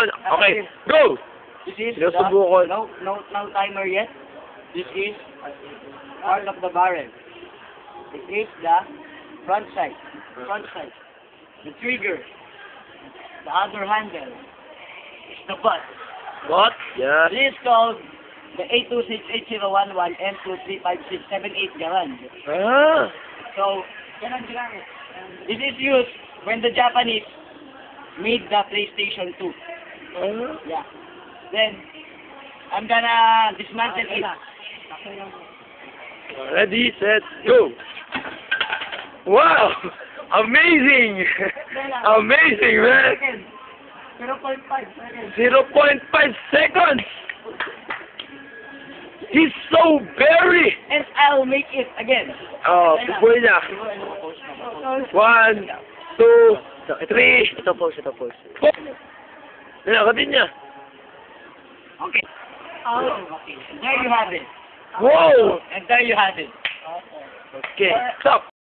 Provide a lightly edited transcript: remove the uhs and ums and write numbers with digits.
Okay, go! This is Sinusubukon. no timer yet. This is part of the barrel. This is the front side. The trigger. The other handle is the butt. What? Yeah. This is called the 8268011 M235678 Garand. Ah. So, this is used when the Japanese made the PlayStation 2. Ah. Yeah. Then, I'm gonna dismantle it. Ready, set, go! Wow! Amazing! Amazing, man! 0.5 seconds. 0.5 seconds! He's so very... And I'll make it again. Oh, subuhin niya. 1, 2, 3, Ito pose. 4. Nilakatin niya. Okay. Okay. There you have it. Wow! And there you have it. Okay, stop!